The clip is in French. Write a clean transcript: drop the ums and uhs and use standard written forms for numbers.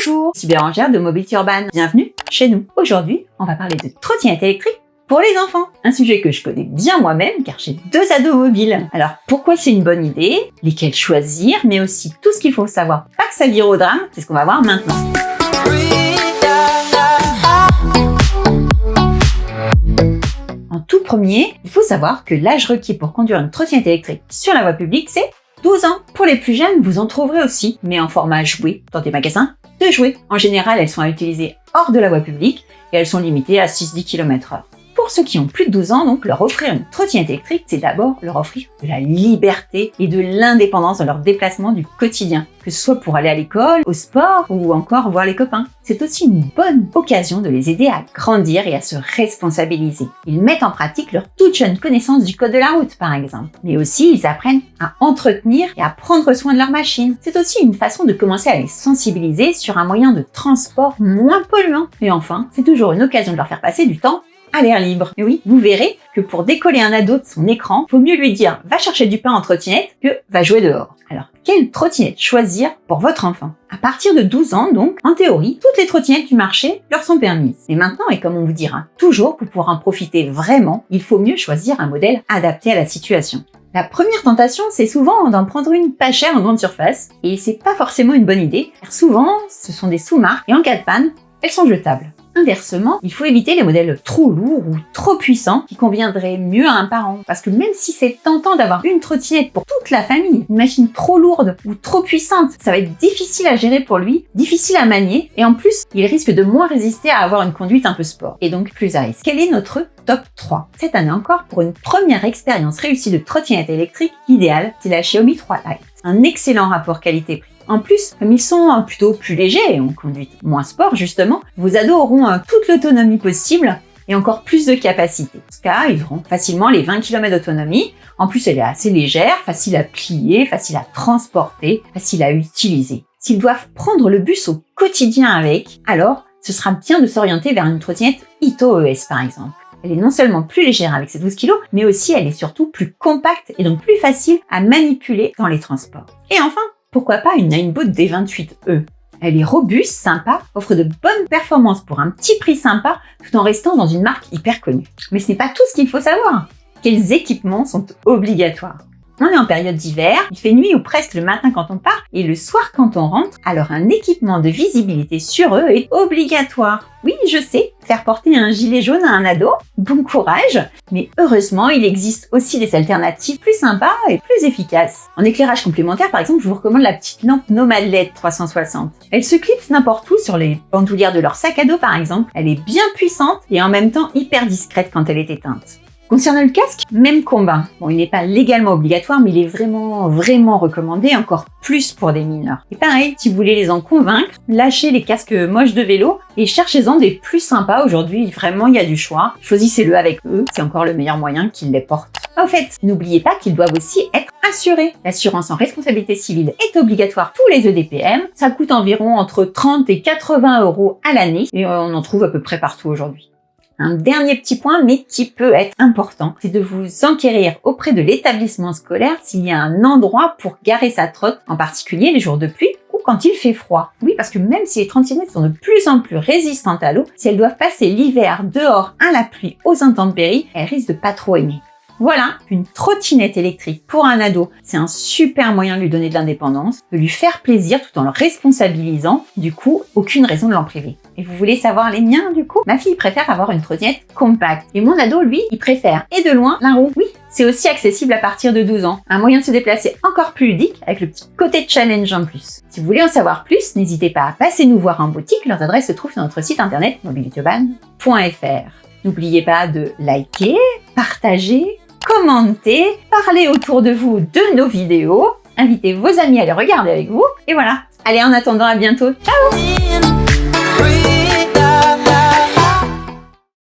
Bonjour, ici Bérangère de Mobility Urban. Bienvenue chez nous. Aujourd'hui, on va parler de trottinettes électriques pour les enfants. Un sujet que je connais bien moi-même car j'ai 2 ados mobiles. Alors, pourquoi c'est une bonne idée? Lesquels choisir? Mais aussi tout ce qu'il faut savoir. Pas que ça vire au drame, c'est ce qu'on va voir maintenant. En tout premier, il faut savoir que l'âge requis pour conduire une trottinette électrique sur la voie publique, c'est 12 ans. Pour les plus jeunes, vous en trouverez aussi, mais en format jouet, dans des magasins de jouets. En général, elles sont à utiliser hors de la voie publique et elles sont limitées à 6-10 km/h. Pour ceux qui ont plus de 12 ans, donc, leur offrir une trottinette électrique, c'est d'abord leur offrir de la liberté et de l'indépendance dans leur déplacement du quotidien, que ce soit pour aller à l'école, au sport ou encore voir les copains. C'est aussi une bonne occasion de les aider à grandir et à se responsabiliser. Ils mettent en pratique leur toute jeune connaissance du code de la route, par exemple. Mais aussi, ils apprennent à entretenir et à prendre soin de leur machine. C'est aussi une façon de commencer à les sensibiliser sur un moyen de transport moins polluant. Et enfin, c'est toujours une occasion de leur faire passer du temps à l'air libre. Et oui, vous verrez que pour décoller un ado de son écran, faut mieux lui dire « va chercher du pain en trottinette » que « va jouer dehors ». Alors, quelle trottinette choisir pour votre enfant? À partir de 12 ans, donc, en théorie, toutes les trottinettes du marché leur sont permises. Mais maintenant, et comme on vous dira toujours, pour pouvoir en profiter vraiment, il faut mieux choisir un modèle adapté à la situation. La première tentation, c'est souvent d'en prendre une pas chère en grande surface, et c'est pas forcément une bonne idée, car souvent, ce sont des sous-marques, et en cas de panne, elles sont jetables. Inversement, il faut éviter les modèles trop lourds ou trop puissants qui conviendraient mieux à un parent. Parce que même si c'est tentant d'avoir une trottinette pour toute la famille, une machine trop lourde ou trop puissante, ça va être difficile à gérer pour lui, difficile à manier, et en plus, il risque de moins résister à avoir une conduite un peu sport, et donc plus à risque. Quel est notre top 3? Cette année encore, pour une première expérience réussie de trottinette électrique, l'idéal, c'est la Xiaomi 3 Lite. Un excellent rapport qualité-prix. En plus, comme ils sont plutôt plus légers et ont conduite moins sport justement, vos ados auront toute l'autonomie possible et encore plus de capacité. En ce cas, ils auront facilement les 20 km d'autonomie. En plus, elle est assez légère, facile à plier, facile à transporter, facile à utiliser. S'ils doivent prendre le bus au quotidien avec, alors ce sera bien de s'orienter vers une trottinette Ito ES par exemple. Elle est non seulement plus légère avec ses 12 kg, mais aussi elle est surtout plus compacte et donc plus facile à manipuler dans les transports. Et enfin, pourquoi pas une Ninebot D28E? Elle est robuste, sympa, offre de bonnes performances pour un petit prix sympa, tout en restant dans une marque hyper connue. Mais ce n'est pas tout ce qu'il faut savoir. Quels équipements sont obligatoires? On est en période d'hiver, il fait nuit ou presque le matin quand on part et le soir quand on rentre, alors un équipement de visibilité sur eux est obligatoire. Oui, je sais, faire porter un gilet jaune à un ado, bon courage, mais heureusement, il existe aussi des alternatives plus sympas et plus efficaces. En éclairage complémentaire, par exemple, je vous recommande la petite lampe Nomad LED 360. Elle se clipse n'importe où sur les bandoulières de leur sac à dos, par exemple. Elle est bien puissante et en même temps hyper discrète quand elle est éteinte. Concernant le casque, même combat. Bon, il n'est pas légalement obligatoire, mais il est vraiment recommandé, encore plus pour des mineurs. Et pareil, si vous voulez les en convaincre, lâchez les casques moches de vélo et cherchez-en des plus sympas. Aujourd'hui, vraiment, il y a du choix. Choisissez-le avec eux, c'est encore le meilleur moyen qu'ils les portent. Au fait, n'oubliez pas qu'ils doivent aussi être assurés. L'assurance en responsabilité civile est obligatoire tous les EDPM. Ça coûte environ entre 30 et 80 € à l'année et on en trouve à peu près partout aujourd'hui. Un dernier petit point, mais qui peut être important, c'est de vous enquérir auprès de l'établissement scolaire s'il y a un endroit pour garer sa trotte, en particulier les jours de pluie ou quand il fait froid. Oui, parce que même si les trottinettes sont de plus en plus résistantes à l'eau, si elles doivent passer l'hiver dehors à la pluie, aux intempéries, elles risquent de pas trop aimer. Voilà, une trottinette électrique pour un ado, c'est un super moyen de lui donner de l'indépendance, de lui faire plaisir tout en le responsabilisant. Du coup, aucune raison de l'en priver. Et vous voulez savoir les miens du coup? Ma fille préfère avoir une trottinette compacte. Et mon ado, lui, il préfère, et de loin, la roue. Oui, c'est aussi accessible à partir de 12 ans. Un moyen de se déplacer encore plus ludique, avec le petit côté challenge en plus. Si vous voulez en savoir plus, n'hésitez pas à passer nous voir en boutique. Leurs adresses se trouvent sur notre site internet mobilityurban.fr. N'oubliez pas de liker, partager, commenter, parler autour de vous de nos vidéos, invitez vos amis à les regarder avec vous, et voilà. Allez, en attendant, à bientôt. Ciao!